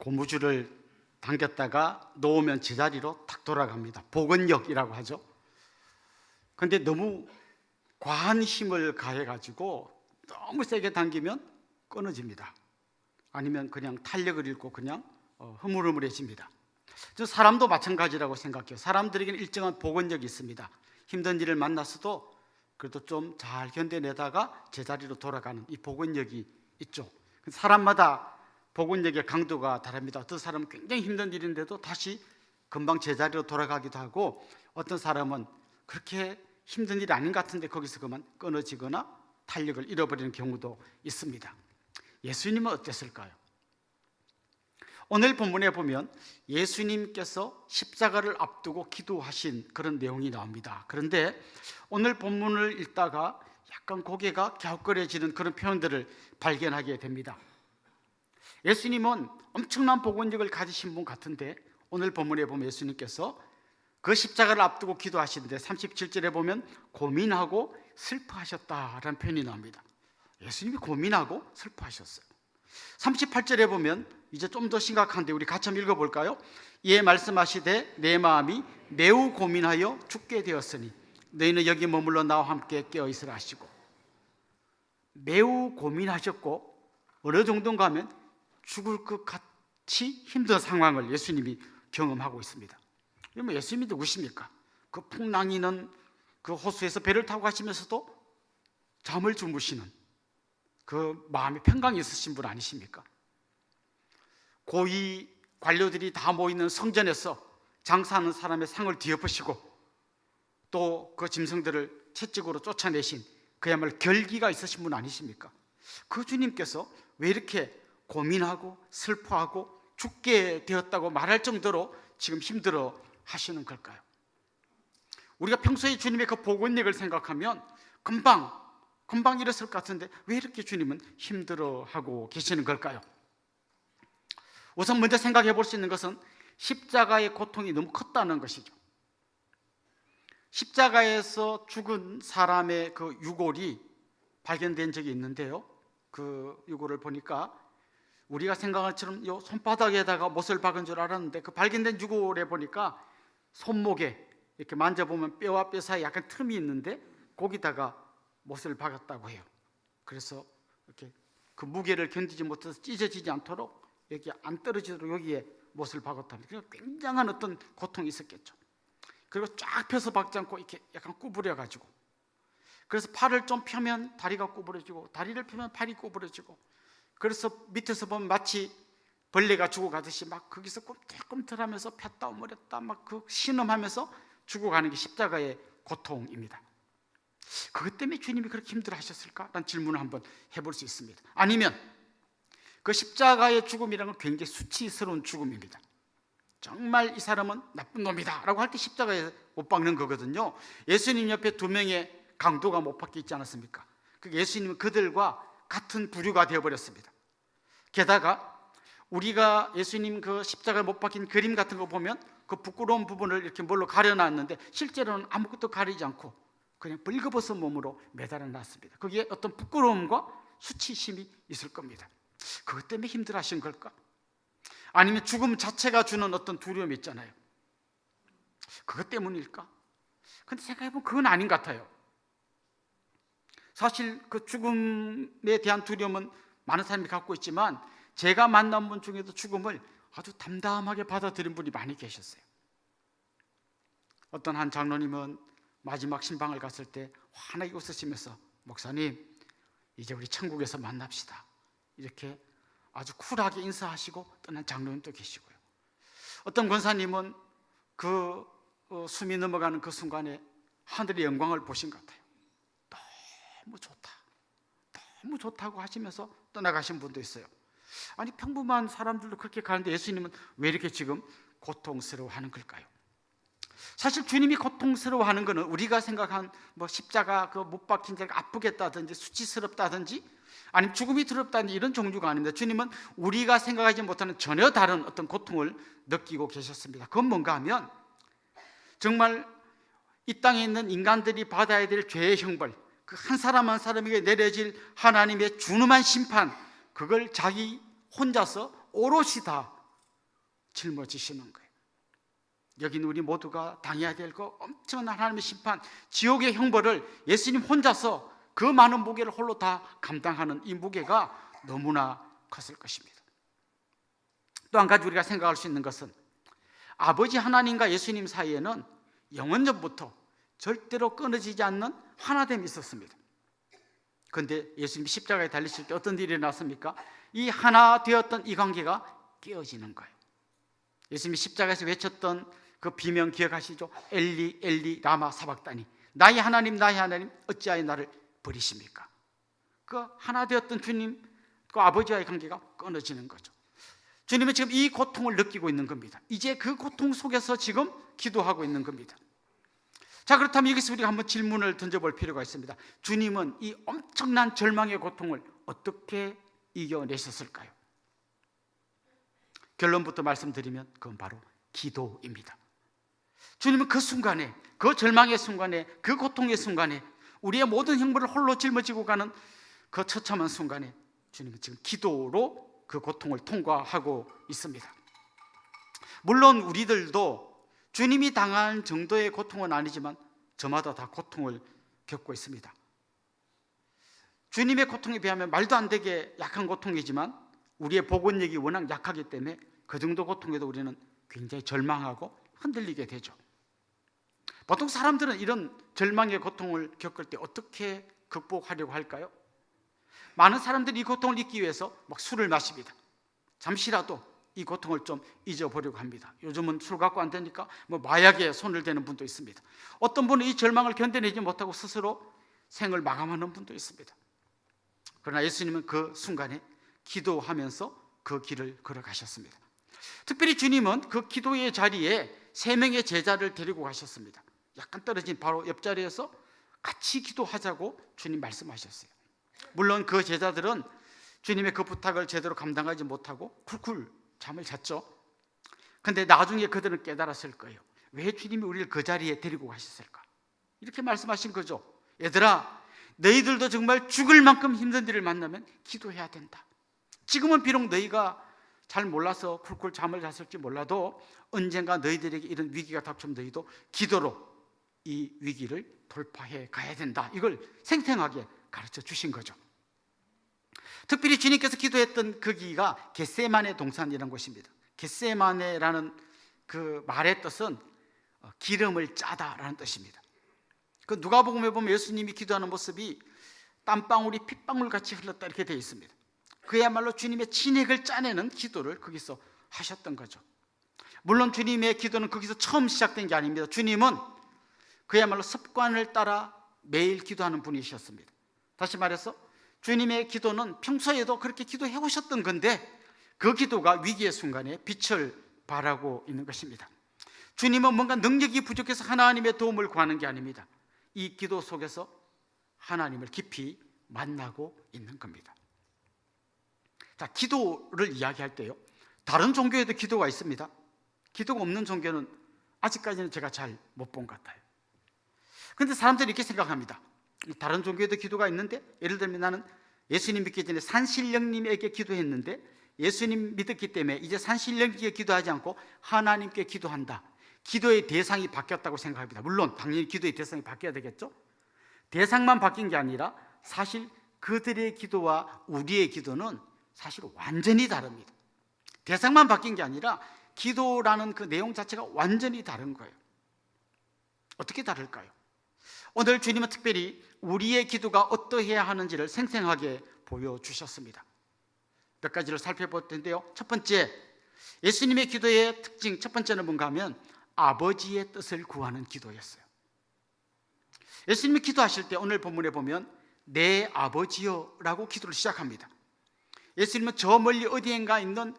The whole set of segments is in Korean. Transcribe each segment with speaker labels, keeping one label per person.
Speaker 1: 고무줄을 당겼다가 놓으면 제자리로 탁 돌아갑니다. 복원력이라고 하죠. 그런데 너무 과한 힘을 가해가지고 너무 세게 당기면 끊어집니다. 아니면 그냥 탄력을 잃고 그냥 흐물흐물해집니다. 저 사람도 마찬가지라고 생각해요. 사람들에게는 일정한 복원력이 있습니다. 힘든 일을 만났어도 그래도 좀 잘 견뎌내다가 제자리로 돌아가는 이 복원력이 있죠. 사람마다 복원력의 강도가 다릅니다. 어떤 사람은 굉장히 힘든 일인데도 다시 금방 제자리로 돌아가기도 하고, 어떤 사람은 그렇게 힘든 일이 아닌 것 같은데 거기서 그만 끊어지거나 탄력을 잃어버리는 경우도 있습니다. 예수님은 어땠을까요? 오늘 본문에 보면 예수님께서 십자가를 앞두고 기도하신 그런 내용이 나옵니다. 그런데 오늘 본문을 읽다가 약간 고개가 갸웃거려지는 그런 표현들을 발견하게 됩니다. 예수님은 엄청난 복원력을 가지신 분 같은데 오늘 본문에 보면 예수님께서 그 십자가를 앞두고 기도하시는데 37절에 보면 고민하고 슬퍼하셨다라는 표현이 나옵니다. 예수님이 고민하고 슬퍼하셨어요. 38절에 보면 이제 좀 더 심각한데 우리 같이 한번 읽어볼까요? 이에 말씀하시되 내 마음이 매우 고민하여 죽게 되었으니 너희는 여기 머물러 나와 함께 깨어있으라 하시고, 매우 고민하셨고 어느 정도인가 하면 죽을 것 같이 힘든 상황을 예수님이 경험하고 있습니다. 그러면 예수님이 누구십니까? 그 풍랑이는 그 호수에서 배를 타고 가시면서도 잠을 주무시는 그 마음의 평강이 있으신 분 아니십니까? 고위 관료들이 다 모이는 성전에서 장사하는 사람의 상을 뒤엎으시고 또 그 짐승들을 채찍으로 쫓아내신 그야말로 결기가 있으신 분 아니십니까? 그 주님께서 왜 이렇게 고민하고 슬퍼하고 죽게 되었다고 말할 정도로 지금 힘들어 하시는 걸까요? 우리가 평소에 주님의 그 복원력을 생각하면 금방 이랬을 것 같은데 왜 이렇게 주님은 힘들어하고 계시는 걸까요? 우선 먼저 생각해 볼 수 있는 것은 십자가의 고통이 너무 컸다는 것이죠. 십자가에서 죽은 사람의 그 유골이 발견된 적이 있는데요, 그 유골을 보니까 우리가 생각한 것처럼 요 손바닥에다가 못을 박은 줄 알았는데 그 발견된 유골에 보니까 손목에 이렇게 만져보면 뼈와 뼈 사이에 약간 틈이 있는데 거기다가 못을 박았다고 해요. 그래서 이렇게 그 무게를 견디지 못해서 찢어지지 않도록 여기 안 떨어지도록 여기에 못을 박았답니다. 그러니까 굉장한 어떤 고통이 있었겠죠. 그리고 쫙 펴서 박지 않고 이렇게 약간 구부려가지고, 그래서 팔을 좀 펴면 다리가 구부러지고 다리를 펴면 팔이 구부러지고, 그래서 밑에서 보면 마치 벌레가 죽어가듯이 막 거기서 꿈틀꿈틀하면서 폈다 오므렸다 막 그 신음하면서 죽어가는 게 십자가의 고통입니다. 그것 때문에 주님이 그렇게 힘들어하셨을까? 라는 질문을 한번 해볼 수 있습니다. 아니면 그 십자가의 죽음이라는 건 굉장히 수치스러운 죽음입니다. 정말 이 사람은 나쁜 놈이다 라고 할 때 십자가에 못 박는 거거든요. 예수님 옆에 두 명의 강도가 못 박혀 있지 않았습니까? 예수님은 그들과 같은 부류가 되어버렸습니다. 게다가 우리가 예수님 그 십자가에 못 박힌 그림 같은 거 보면 그 부끄러운 부분을 이렇게 뭘로 가려놨는데 실제로는 아무것도 가리지 않고 그냥 벌거벗은 몸으로 매달아 놨습니다. 거기에 어떤 부끄러움과 수치심이 있을 겁니다. 그것 때문에 힘들어하신 걸까? 아니면 죽음 자체가 주는 어떤 두려움이 있잖아요. 그것 때문일까? 근데 생각해보면 그건 아닌 것 같아요. 사실 그 죽음에 대한 두려움은 많은 사람이 갖고 있지만 제가 만난 분 중에도 죽음을 아주 담담하게 받아들인 분이 많이 계셨어요. 어떤 한 장로님은 마지막 신방을 갔을 때 환하게 웃으시면서 목사님 이제 우리 천국에서 만납시다 이렇게 아주 쿨하게 인사하시고 떠난 장로님도 계시고요. 어떤 권사님은 그 숨이 넘어가는 그 순간에 하늘의 영광을 보신 것 같아요. 너무 좋다, 너무 좋다고 하시면서 떠나가신 분도 있어요. 아니 평범한 사람들도 그렇게 가는데 예수님은 왜 이렇게 지금 고통스러워하는 걸까요? 사실 주님이 고통스러워하는 것은 우리가 생각한 뭐 십자가 그 못 박힌 자가 아프겠다든지 수치스럽다든지 아니면 죽음이 두렵다든지 이런 종류가 아닙니다. 주님은 우리가 생각하지 못하는 전혀 다른 어떤 고통을 느끼고 계셨습니다. 그건 뭔가 하면 정말 이 땅에 있는 인간들이 받아야 될 죄의 형벌, 그 한 사람 한 사람에게 내려질 하나님의 준엄한 심판, 그걸 자기 혼자서 오롯이 다 짊어지시는 거예요. 여기는 우리 모두가 당해야 될 그 엄청난 하나님의 심판, 지옥의 형벌을 예수님 혼자서 그 많은 무게를 홀로 다 감당하는 이 무게가 너무나 컸을 것입니다. 또 한 가지 우리가 생각할 수 있는 것은 아버지 하나님과 예수님 사이에는 영원전부터 절대로 끊어지지 않는 하나됨이 있었습니다. 그런데 예수님이 십자가에 달리실 때 어떤 일이 일어났습니까? 이 하나 되었던 이 관계가 깨어지는 거예요. 예수님이 십자가에서 외쳤던 그 비명 기억하시죠? 엘리 엘리 라마 사박다니, 나의 하나님 나의 하나님 어찌하여 나를 버리십니까? 그 하나 되었던 주님, 그 아버지와의 관계가 끊어지는 거죠. 주님은 지금 이 고통을 느끼고 있는 겁니다. 이제 그 고통 속에서 지금 기도하고 있는 겁니다. 자, 그렇다면 여기서 우리가 한번 질문을 던져볼 필요가 있습니다. 주님은 이 엄청난 절망의 고통을 어떻게 이겨내셨을까요? 결론부터 말씀드리면 그건 바로 기도입니다. 주님은 그 순간에, 그 절망의 순간에, 그 고통의 순간에, 우리의 모든 형벌을 홀로 짊어지고 가는 그 처참한 순간에 주님은 지금 기도로 그 고통을 통과하고 있습니다. 물론 우리들도 주님이 당한 정도의 고통은 아니지만 저마다 다 고통을 겪고 있습니다. 주님의 고통에 비하면 말도 안 되게 약한 고통이지만 우리의 복원력이 워낙 약하기 때문에 그 정도 고통에도 우리는 굉장히 절망하고 흔들리게 되죠. 보통 사람들은 이런 절망의 고통을 겪을 때 어떻게 극복하려고 할까요? 많은 사람들이 이 고통을 잊기 위해서 막 술을 마십니다. 잠시라도 이 고통을 좀 잊어보려고 합니다. 요즘은 술 갖고 안 되니까 마약에 손을 대는 분도 있습니다. 어떤 분은 이 절망을 견뎌내지 못하고 스스로 생을 마감하는 분도 있습니다. 그러나 예수님은 그 순간에 기도하면서 그 길을 걸어가셨습니다. 특별히 주님은 그 기도의 자리에 3명의 제자를 데리고 가셨습니다. 약간 떨어진 바로 옆자리에서 같이 기도하자고 주님 말씀하셨어요. 물론 그 제자들은 주님의 그 부탁을 제대로 감당하지 못하고 쿨쿨 잠을 잤죠. 그런데 나중에 그들은 깨달았을 거예요. 왜 주님이 우리를 그 자리에 데리고 가셨을까? 이렇게 말씀하신 거죠. 얘들아, 너희들도 정말 죽을 만큼 힘든 일을 만나면 기도해야 된다. 지금은 비록 너희가 잘 몰라서 쿨쿨 잠을 잤을지 몰라도 언젠가 너희들에게 이런 위기가 닥치면 너희도 기도로 이 위기를 돌파해 가야 된다. 이걸 생생하게 가르쳐 주신 거죠. 특별히 주님께서 기도했던 그 기가 겟세마네 동산이라는 곳입니다. 겟세마네라는 그 말의 뜻은 기름을 짜다라는 뜻입니다. 그 누가복음에 보면 예수님이 기도하는 모습이 땀방울이 핏방울 같이 흘렀다 이렇게 되어 있습니다. 그야말로 주님의 진액을 짜내는 기도를 거기서 하셨던 거죠. 물론 주님의 기도는 거기서 처음 시작된 게 아닙니다. 주님은 그야말로 습관을 따라 매일 기도하는 분이셨습니다. 다시 말해서 주님의 기도는 평소에도 그렇게 기도해 오셨던 건데 그 기도가 위기의 순간에 빛을 발하고 있는 것입니다. 주님은 뭔가 능력이 부족해서 하나님의 도움을 구하는 게 아닙니다. 이 기도 속에서 하나님을 깊이 만나고 있는 겁니다. 자, 기도를 이야기할 때요, 다른 종교에도 기도가 있습니다. 기도가 없는 종교는 아직까지는 제가 잘 못 본 것 같아요. 그런데 사람들이 이렇게 생각합니다. 다른 종교에도 기도가 있는데, 예를 들면 나는 예수님 믿기 전에 산신령님에게 기도했는데 예수님 믿었기 때문에 이제 산신령님께 기도하지 않고 하나님께 기도한다. 기도의 대상이 바뀌었다고 생각합니다. 물론 당연히 기도의 대상이 바뀌어야 되겠죠. 대상만 바뀐 게 아니라 사실 그들의 기도와 우리의 기도는 사실 완전히 다릅니다. 대상만 바뀐 게 아니라 기도라는 그 내용 자체가 완전히 다른 거예요. 어떻게 다를까요? 오늘 주님은 특별히 우리의 기도가 어떠해야 하는지를 생생하게 보여주셨습니다. 몇 가지를 살펴볼 텐데요, 첫 번째, 예수님의 기도의 특징 첫 번째는 뭔가 하면 아버지의 뜻을 구하는 기도였어요. 예수님이 기도하실 때 오늘 본문에 보면 내 아버지여 라고 기도를 시작합니다. 예수님은 저 멀리 어디엔가 있는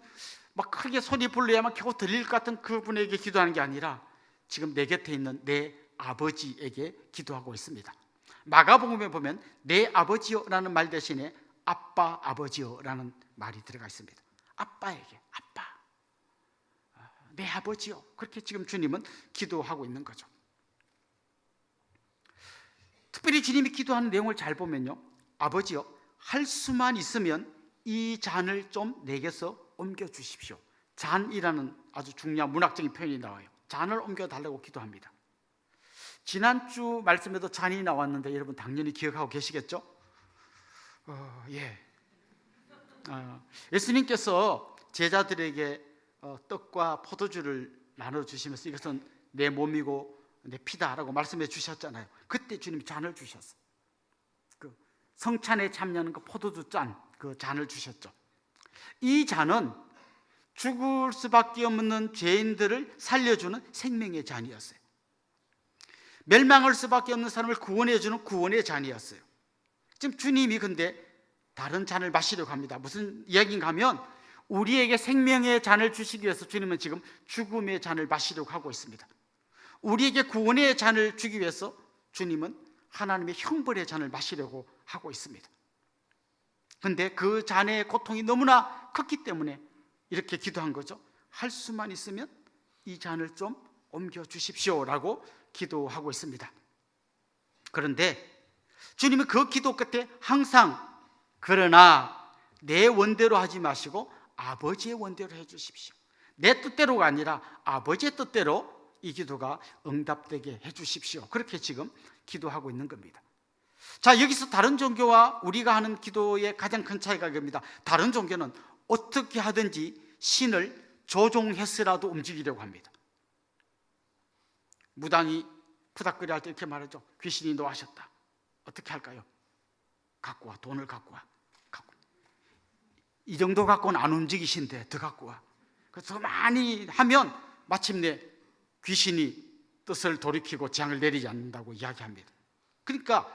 Speaker 1: 막 크게 소리 불러야만 겨우 들릴 것 같은 그분에게 기도하는 게 아니라 지금 내 곁에 있는 내 아버지에게 기도하고 있습니다. 마가복음에 보면 내 아버지여라는 말 대신에 아빠 아버지여라는 말이 들어가 있습니다. 아빠에게, 아빠, 내 아버지여, 그렇게 지금 주님은 기도하고 있는 거죠. 특별히 주님이 기도하는 내용을 잘 보면요, 아버지여, 할 수만 있으면 이 잔을 좀 내게서 옮겨 주십시오. 잔이라는 아주 중요한 문학적인 표현이 나와요. 잔을 옮겨달라고 기도합니다. 지난주 말씀에도 잔이 나왔는데 여러분 당연히 기억하고 계시겠죠? 예수님께서 제자들에게 떡과 포도주를 나눠주시면서 이것은 내 몸이고 내 피다라고 말씀해 주셨잖아요. 그때 주님이 잔을 주셨어요. 그 성찬에 참여하는 그 포도주 잔, 그 잔을 주셨죠. 이 잔은 죽을 수밖에 없는 죄인들을 살려주는 생명의 잔이었어요. 멸망할 수밖에 없는 사람을 구원해주는 구원의 잔이었어요. 지금 주님이 근데 다른 잔을 마시려고 합니다. 무슨 이야기인가 하면 우리에게 생명의 잔을 주시기 위해서 주님은 지금 죽음의 잔을 마시려고 하고 있습니다. 우리에게 구원의 잔을 주기 위해서 주님은 하나님의 형벌의 잔을 마시려고 하고 있습니다. 그런데 그 잔의 고통이 너무나 컸기 때문에 이렇게 기도한 거죠. 할 수만 있으면 이 잔을 좀 옮겨 주십시오라고 기도하고 있습니다. 그런데 주님은 그 기도 끝에 항상 그러나 내 원대로 하지 마시고 아버지의 원대로 해 주십시오. 내 뜻대로가 아니라 아버지의 뜻대로 이 기도가 응답되게 해 주십시오. 그렇게 지금 기도하고 있는 겁니다. 자, 여기서 다른 종교와 우리가 하는 기도의 가장 큰 차이가 겁니다. 다른 종교는 어떻게 하든지 신을 조종해서라도 움직이려고 합니다. 무당이 푸닥거리 할 때 이렇게 말하죠. 귀신이 노하셨다. 어떻게 할까요? 갖고 와, 돈을 갖고 와. 이 정도 갖고는 안 움직이신데 더 갖고 와. 그래서 많이 하면 마침내 귀신이 뜻을 돌이키고 재앙을 내리지 않는다고 이야기합니다. 그러니까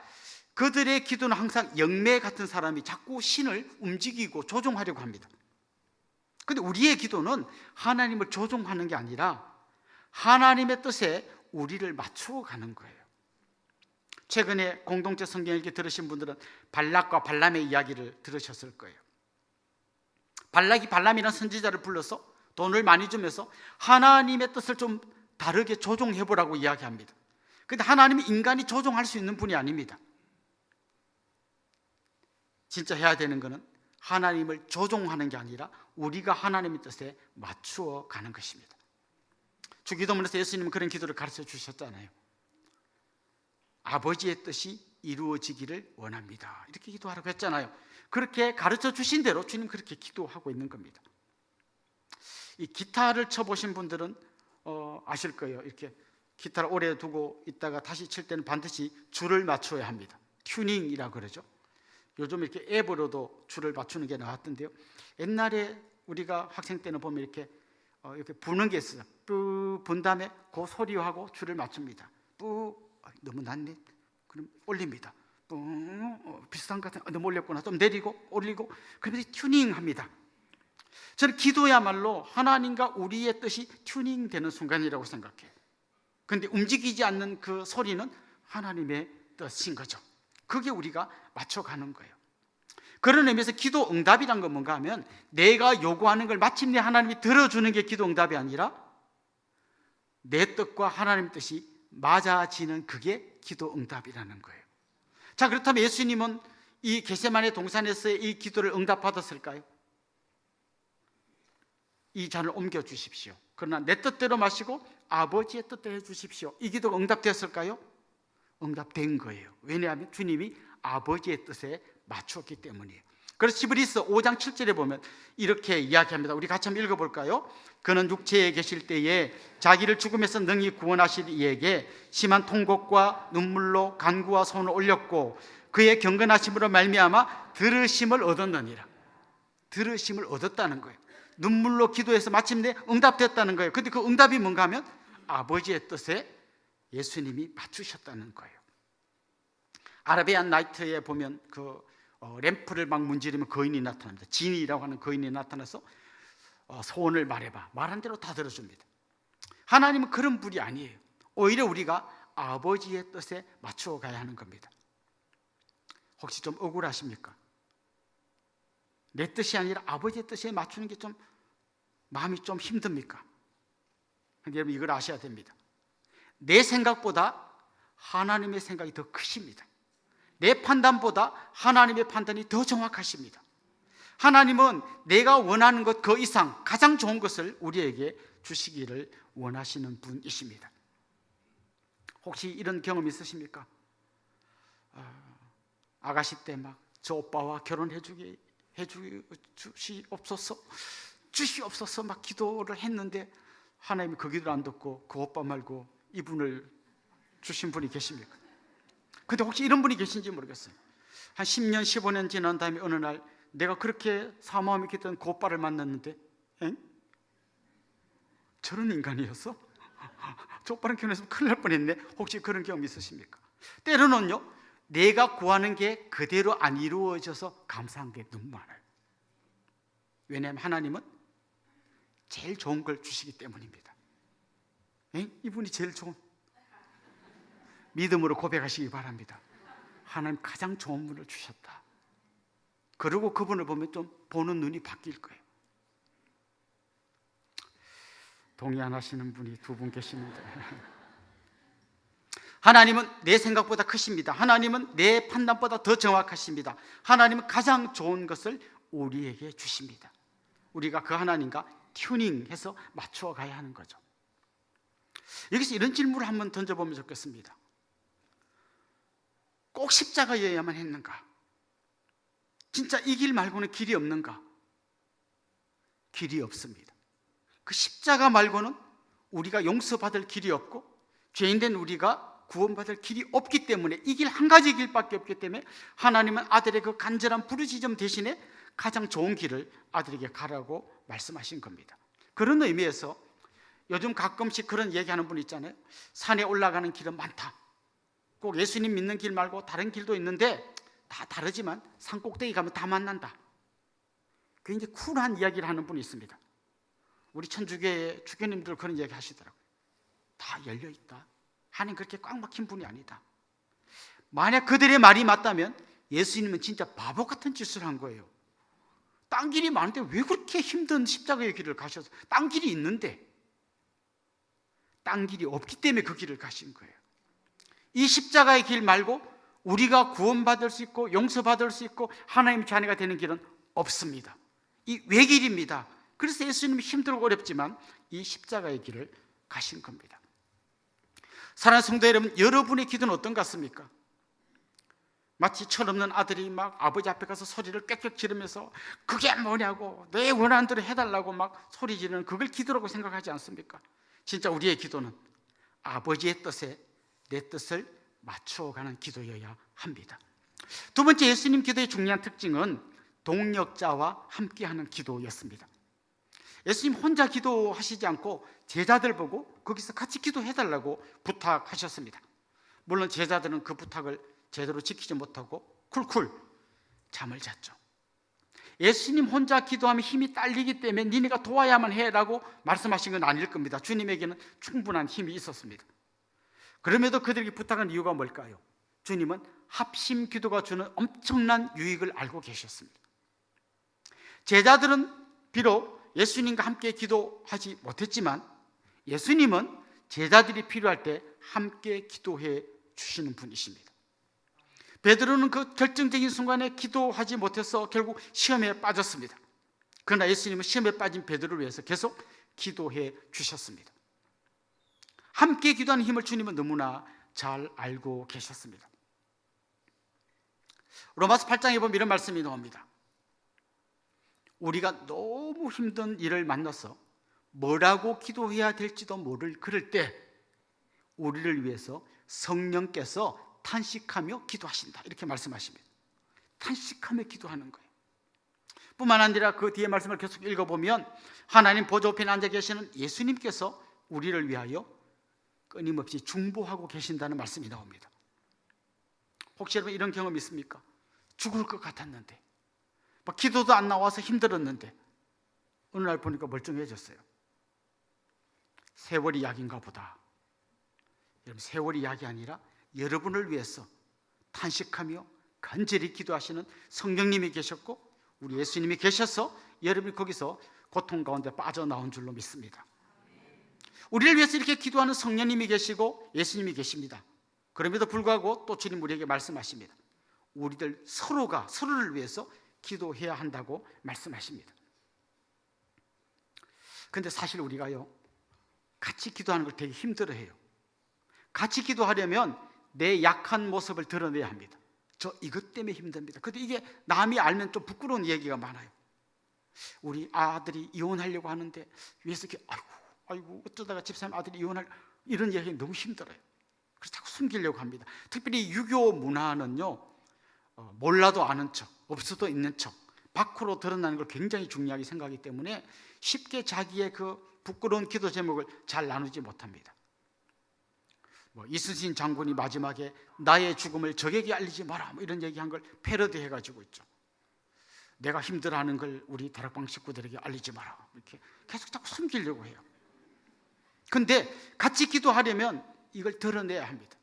Speaker 1: 그들의 기도는 항상 영매 같은 사람이 자꾸 신을 움직이고 조종하려고 합니다. 그런데 우리의 기도는 하나님을 조종하는 게 아니라 하나님의 뜻에 우리를 맞추어 가는 거예요. 최근에 공동체 성경 읽기 들으신 분들은 발락과 발람의 이야기를 들으셨을 거예요. 발락이 발람이라는 선지자를 불러서 돈을 많이 주면서 하나님의 뜻을 좀 다르게 조종해보라고 이야기합니다. 그런데 하나님이 인간이 조종할 수 있는 분이 아닙니다. 진짜 해야 되는 것은 하나님을 조종하는 게 아니라 우리가 하나님의 뜻에 맞추어 가는 것입니다. 주기도문에서 예수님은 그런 기도를 가르쳐 주셨잖아요. 아버지의 뜻이 이루어지기를 원합니다. 이렇게 기도하라고 했잖아요. 그렇게 가르쳐 주신 대로 주님 그렇게 기도하고 있는 겁니다. 이 기타를 쳐보신 분들은 아실 거예요. 이렇게 기타를 오래 두고 있다가 다시 칠 때는 반드시 줄을 맞춰야 합니다. 튜닝이라고 그러죠. 요즘 이렇게 앱으로도 줄을 맞추는 게 나왔던데요. 옛날에 우리가 학생 때는 보면 이렇게 부는 게 있어요. 뿌 분 다음에 그 소리하고 줄을 맞춥니다. 뿌 너무 낮네. 그럼 올립니다. 비슷한 것 같아. 너무 올렸구나. 좀 내리고 올리고 그러면서 튜닝합니다. 저는 기도야말로 하나님과 우리의 뜻이 튜닝되는 순간이라고 생각해요. 그런데 움직이지 않는 그 소리는 하나님의 뜻인 거죠. 그게 우리가 맞춰가는 거예요. 그런 의미에서 기도 응답이란 건 뭔가 하면 내가 요구하는 걸 마침내 하나님이 들어주는 게 기도 응답이 아니라 내 뜻과 하나님의 뜻이 맞아지는 그게 기도 응답이라는 거예요. 자, 그렇다면 예수님은 이 겟세마네 동산에서의 이 기도를 응답받았을까요? 이 잔을 옮겨 주십시오. 그러나 내 뜻대로 마시고 아버지의 뜻대로 해주십시오. 이 기도가 응답됐을까요? 응답된 거예요. 왜냐하면 주님이 아버지의 뜻에 맞췄기 때문이에요. 그래서 히브리서 5장 7절에 보면 이렇게 이야기합니다. 우리 같이 한번 읽어볼까요? 그는 육체에 계실 때에 자기를 죽음에서 능히 구원하실 이에게 심한 통곡과 눈물로 간구와 손을 올렸고 그의 경건하심으로 말미암아 들으심을 얻었느니라. 들으심을 얻었다는 거예요. 눈물로 기도해서 마침내 응답됐다는 거예요. 근데 그 응답이 뭔가 하면 아버지의 뜻에 예수님이 맞추셨다는 거예요. 아라비안 나이트에 보면 그 램프를 막 문지르면 거인이 나타납니다. 지니라고 하는 거인이 나타나서 소원을 말해봐. 말한 대로 다 들어줍니다. 하나님은 그런 분이 아니에요. 오히려 우리가 아버지의 뜻에 맞추어 가야 하는 겁니다. 혹시 좀 억울하십니까? 내 뜻이 아니라 아버지의 뜻에 맞추는 게 좀 마음이 좀 힘듭니까? 근데 여러분 이걸 아셔야 됩니다. 내 생각보다 하나님의 생각이 더 크십니다. 내 판단보다 하나님의 판단이 더 정확하십니다. 하나님은 내가 원하는 것 그 이상 가장 좋은 것을 우리에게 주시기를 원하시는 분이십니다. 혹시 이런 경험 있으십니까? 아가씨 때 막 저 오빠와 결혼해 주시옵소서 막 기도를 했는데 하나님이 그 기도를 안 듣고 그 오빠 말고 이분을 주신 분이 계십니까? 근데 혹시 이런 분이 계신지 모르겠어요. 한 10년 15년 지난 다음에 어느 날 내가 그렇게 사모함이 있던 그 오빠를 만났는데 저런 인간이었어? 저 오빠랑 결혼해서 큰일 날 뻔했네. 혹시 그런 경험 있으십니까? 때로는요, 내가 구하는 게 그대로 안 이루어져서 감사한 게 너무 많아요. 왜냐하면 하나님은 제일 좋은 걸 주시기 때문입니다. 이분이 제일 좋은, 믿음으로 고백하시기 바랍니다. 하나님 가장 좋은 분을 주셨다. 그리고 그분을 보면 좀 보는 눈이 바뀔 거예요. 동의 안 하시는 분이 두 분 계시는데 하나님은 내 생각보다 크십니다. 하나님은 내 판단보다 더 정확하십니다. 하나님은 가장 좋은 것을 우리에게 주십니다. 우리가 그 하나님과 튜닝해서 맞추어 가야 하는 거죠. 여기서 이런 질문을 한번 던져보면 좋겠습니다. 꼭 십자가여야만 했는가? 진짜 이 길 말고는 길이 없는가? 길이 없습니다. 그 십자가 말고는 우리가 용서받을 길이 없고 죄인된 우리가 구원받을 길이 없기 때문에 이 길 한 가지 길밖에 없기 때문에 하나님은 아들의 그 간절한 부르짖음 대신에 가장 좋은 길을 아들에게 가라고 말씀하신 겁니다. 그런 의미에서 요즘 가끔씩 그런 얘기하는 분 있잖아요. 산에 올라가는 길은 많다. 꼭 예수님 믿는 길 말고 다른 길도 있는데 다 다르지만 산 꼭대기 가면 다 만난다. 굉장히 쿨한 이야기를 하는 분이 있습니다. 우리 천주교의 주교님들 그런 이야기 하시더라고요. 다 열려있다. 하나님 그렇게 꽉 막힌 분이 아니다. 만약 그들의 말이 맞다면 예수님은 진짜 바보 같은 짓을 한 거예요. 딴 길이 많은데 왜 그렇게 힘든 십자가의 길을 가셔서, 딴 길이 있는데 딴 길이 없기 때문에 그 길을 가신 거예요. 이 십자가의 길 말고 우리가 구원받을 수 있고 용서받을 수 있고 하나님의 자녀가 되는 길은 없습니다. 이 외길입니다. 그래서 예수님이 힘들고 어렵지만 이 십자가의 길을 가신 겁니다. 사랑하는 성도 여러분, 여러분의 기도는 어떤 것 같습니까? 마치 철없는 아들이 막 아버지 앞에 가서 소리를 꽥꽥 지르면서 그게 뭐냐고, 내 원하는 대로 해달라고 막 소리 지르는 그걸 기도라고 생각하지 않습니까? 진짜 우리의 기도는 아버지의 뜻에 내 뜻을 맞추어가는 기도여야 합니다. 두 번째, 예수님 기도의 중요한 특징은 동력자와 함께하는 기도였습니다. 예수님 혼자 기도하시지 않고 제자들 보고 거기서 같이 기도해달라고 부탁하셨습니다. 물론 제자들은 그 부탁을 제대로 지키지 못하고 쿨쿨 잠을 잤죠. 예수님 혼자 기도하면 힘이 딸리기 때문에 니네가 도와야만 해라고 말씀하신 건 아닐 겁니다. 주님에게는 충분한 힘이 있었습니다. 그럼에도 그들에게 부탁한 이유가 뭘까요? 주님은 합심 기도가 주는 엄청난 유익을 알고 계셨습니다. 제자들은 비록 예수님과 함께 기도하지 못했지만 예수님은 제자들이 필요할 때 함께 기도해 주시는 분이십니다. 베드로는 그 결정적인 순간에 기도하지 못해서 결국 시험에 빠졌습니다. 그러나 예수님은 시험에 빠진 베드로를 위해서 계속 기도해 주셨습니다. 함께 기도하는 힘을 주님은 너무나 잘 알고 계셨습니다. 로마서 8장에 보면 이런 말씀이 나옵니다. 우리가 너무 힘든 일을 만나서 뭐라고 기도해야 될지도 모를 그럴 때 우리를 위해서 성령께서 탄식하며 기도하신다, 이렇게 말씀하십니다. 탄식하며 기도하는 거예요. 뿐만 아니라 그 뒤에 말씀을 계속 읽어보면 하나님 보좌 우편에 앉아 계시는 예수님께서 우리를 위하여 끊임없이 중보하고 계신다는 말씀이 나옵니다. 혹시 여러분 이런 경험 있습니까? 죽을 것 같았는데 막 기도도 안 나와서 힘들었는데 어느 날 보니까 멀쩡해졌어요. 세월이 약인가 보다. 여러분, 세월이 약이 아니라 여러분을 위해서 탄식하며 간절히 기도하시는 성령님이 계셨고 우리 예수님이 계셔서 여러분이 거기서 고통 가운데 빠져나온 줄로 믿습니다. 우리를 위해서 이렇게 기도하는 성령님이 계시고 예수님이 계십니다. 그럼에도 불구하고 또 주님 우리에게 말씀하십니다. 우리들 서로가 서로를 위해서 기도해야 한다고 말씀하십니다. 근데 사실 우리가요, 같이 기도하는 걸 되게 힘들어해요. 같이 기도하려면 내 약한 모습을 드러내야 합니다. 저 이것 때문에 힘듭니다. 근데 이게 남이 알면 좀 부끄러운 얘기가 많아요. 우리 아들이 이혼하려고 하는데 위에서 이렇게 아이고 어쩌다가 집사님 아들이 이혼할, 이런 얘기 너무 힘들어요. 그래서 자꾸 숨기려고 합니다. 특별히 유교 문화는요, 몰라도 아는 척, 없어도 있는 척, 밖으로 드러나는 걸 굉장히 중요하게 생각하기 때문에 쉽게 자기의 그 부끄러운 기도 제목을 잘 나누지 못합니다. 이순신 장군이 마지막에 나의 죽음을 적에게 알리지 마라, 이런 얘기한 걸 패러디 해가지고 있죠. 내가 힘들어하는 걸 우리 다락방 식구들에게 알리지 마라, 이렇게 계속 자꾸 숨기려고 해요. 근데 같이 기도하려면 이걸 드러내야 합니다.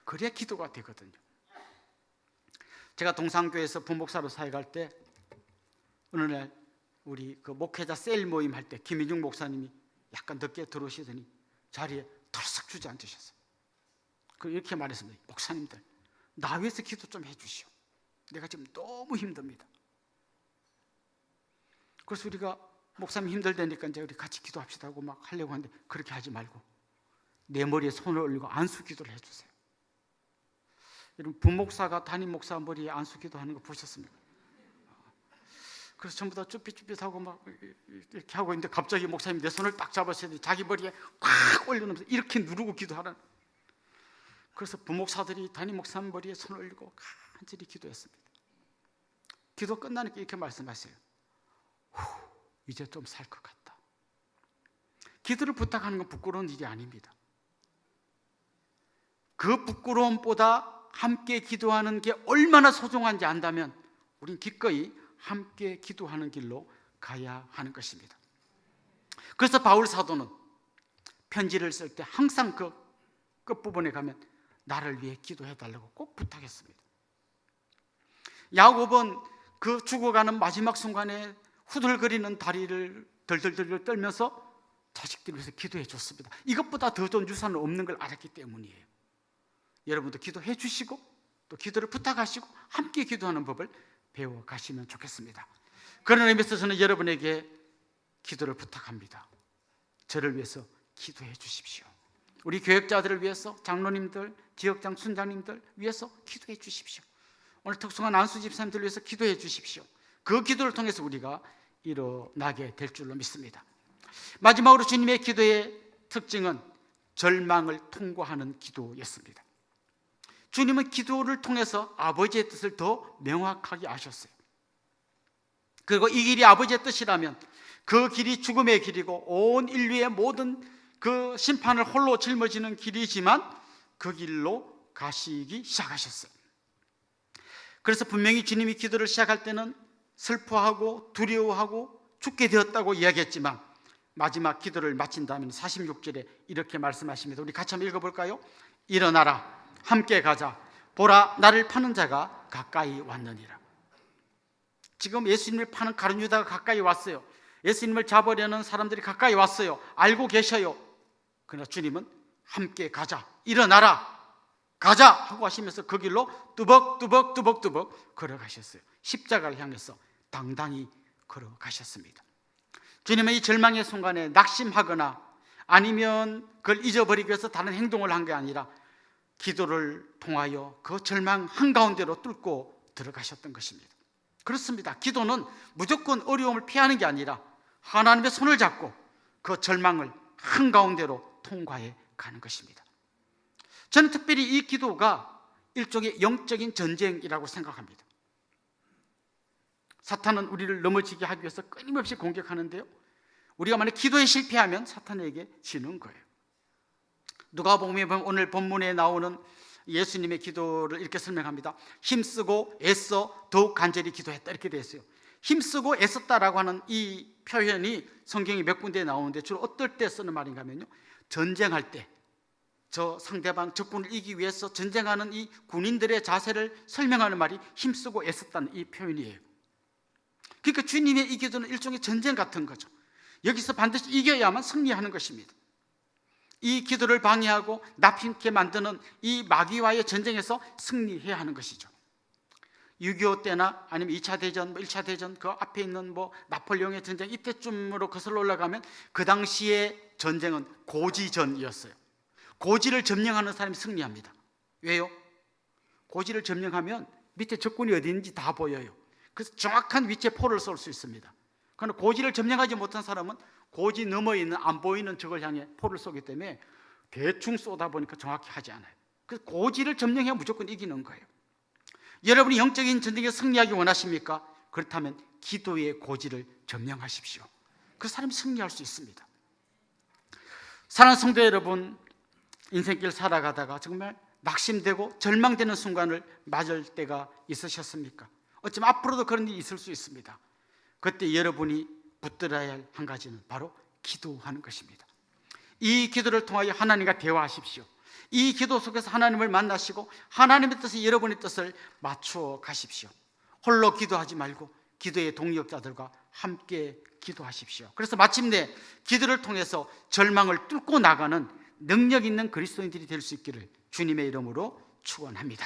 Speaker 1: 그래야 기도가 되거든요. 제가 동산교회에서 부목사로 사역할 때 어느 날 우리 그 목회자 세일 모임 할 때 김인중 목사님이 약간 늦게 들어오시더니 자리에 털썩 주저앉으셨어요. 이렇게 말했습니다. 목사님들, 나 위해서 기도 좀 해주시오. 내가 지금 너무 힘듭니다. 그래서 우리가 목사님 힘들다니까 이제 우리 같이 기도합시다 하고 막 하려고 하는데, 그렇게 하지 말고 내 머리에 손을 올리고 안수 기도를 해주세요. 여러분, 부목사가 담임 목사 머리에 안수 기도하는 거 보셨습니까? 그래서 전부 다 쭈삣쭈삣하고 막 이렇게 하고 있는데 갑자기 목사님이 내 손을 딱 잡으시더니 자기 머리에 꽉 올려놓으면서 이렇게 누르고 기도하는. 그래서 부목사들이 담임 목사 머리에 손을 올리고 간절히 기도했습니다. 기도 끝나니까 이렇게 말씀하세요. 이제 좀 살 것 같다. 기도를 부탁하는 건 부끄러운 일이 아닙니다. 그 부끄러움보다 함께 기도하는 게 얼마나 소중한지 안다면 우린 기꺼이 함께 기도하는 길로 가야 하는 것입니다. 그래서 바울 사도는 편지를 쓸 때 항상 그 끝부분에 가면 나를 위해 기도해달라고 꼭 부탁했습니다. 야곱은 그 죽어가는 마지막 순간에 후들거리는 다리를 덜덜덜 떨면서 자식들을 위해서 기도해 줬습니다. 이것보다 더 좋은 유산은 없는 걸 알았기 때문이에요. 여러분도 기도해 주시고 또 기도를 부탁하시고 함께 기도하는 법을 배워 가시면 좋겠습니다. 그런 의미에서 저는 여러분에게 기도를 부탁합니다. 저를 위해서 기도해 주십시오. 우리 교역자들을 위해서, 장로님들, 지역장 순장님들 위해서 기도해 주십시오. 오늘 특성한 안수 집사님들 위해서 기도해 주십시오. 그 기도를 통해서 우리가 일어나게 될 줄로 믿습니다. 마지막으로 주님의 기도의 특징은 절망을 통과하는 기도였습니다. 주님은 기도를 통해서 아버지의 뜻을 더 명확하게 아셨어요. 그리고 이 길이 아버지의 뜻이라면 그 길이 죽음의 길이고 온 인류의 모든 그 심판을 홀로 짊어지는 길이지만 그 길로 가시기 시작하셨어요. 그래서 분명히 주님이 기도를 시작할 때는 슬퍼하고 두려워하고 죽게 되었다고 이야기했지만 마지막 기도를 마친 다음에 46절에 이렇게 말씀하십니다. 우리 같이 한번 읽어볼까요? 일어나라, 함께 가자. 보라, 나를 파는 자가 가까이 왔느니라. 지금 예수님을 파는 가룟 유다가 가까이 왔어요. 예수님을 잡으려는 사람들이 가까이 왔어요. 알고 계셔요. 그러나 주님은 함께 가자, 일어나라, 가자 하고 하시면서 그 길로 뚜벅뚜벅 걸어가셨어요. 십자가를 향해서 당당히 걸어가셨습니다. 주님은 이 절망의 순간에 낙심하거나 아니면 그걸 잊어버리기 위해서 다른 행동을 한 게 아니라 기도를 통하여 그 절망 한가운데로 뚫고 들어가셨던 것입니다. 그렇습니다. 기도는 무조건 어려움을 피하는 게 아니라 하나님의 손을 잡고 그 절망을 한가운데로 통과해 가는 것입니다. 저는 특별히 이 기도가 일종의 영적인 전쟁이라고 생각합니다. 사탄은 우리를 넘어지게 하기 위해서 끊임없이 공격하는데요, 우리가 만약 기도에 실패하면 사탄에게 지는 거예요. 누가복음에 보면 오늘 본문에 나오는 예수님의 기도를 이렇게 설명합니다. 힘쓰고 애써 더욱 간절히 기도했다, 이렇게 되어 있어요. 힘쓰고 애썼다라고 하는 이 표현이 성경이 몇 군데에 나오는데 주로 어떨 때 쓰는 말인가 하면요, 전쟁할 때 저 상대방 적군을 이기기 위해서 전쟁하는 이 군인들의 자세를 설명하는 말이 힘쓰고 애썼다는 이 표현이에요. 그러니까 주님의 이 기도는 일종의 전쟁 같은 거죠. 여기서 반드시 이겨야만 승리하는 것입니다. 이 기도를 방해하고 나핑케 만드는 이 마귀와의 전쟁에서 승리해야 하는 것이죠. 6.25 때나 아니면 2차 대전, 1차 대전 그 앞에 있는 나폴레옹의 전쟁 이때쯤으로 거슬러 올라가면 그 당시의 전쟁은 고지전이었어요. 고지를 점령하는 사람이 승리합니다. 왜요? 고지를 점령하면 밑에 적군이 어디 있는지 다 보여요. 그래서 정확한 위치에 포를 쏠 수 있습니다. 그러나 고지를 점령하지 못한 사람은 고지 너머에 있는 안 보이는 적을 향해 포를 쏘기 때문에 대충 쏘다 보니까 정확히 하지 않아요. 그래서 고지를 점령해야 무조건 이기는 거예요. 여러분이 영적인 전쟁에 승리하기 원하십니까? 그렇다면 기도의 고지를 점령하십시오. 그 사람이 승리할 수 있습니다. 사랑하는 성도 여러분, 인생길 살아가다가 정말 낙심되고 절망되는 순간을 맞을 때가 있으셨습니까? 어쩌면 앞으로도 그런 일이 있을 수 있습니다. 그때 여러분이 붙들어야 할 한 가지는 바로 기도하는 것입니다. 이 기도를 통하여 하나님과 대화하십시오. 이 기도 속에서 하나님을 만나시고 하나님의 뜻에 여러분의 뜻을 맞추어 가십시오. 홀로 기도하지 말고 기도의 동역자들과 함께 기도하십시오. 그래서 마침내 기도를 통해서 절망을 뚫고 나가는 능력 있는 그리스도인들이 될 수 있기를 주님의 이름으로 축원합니다.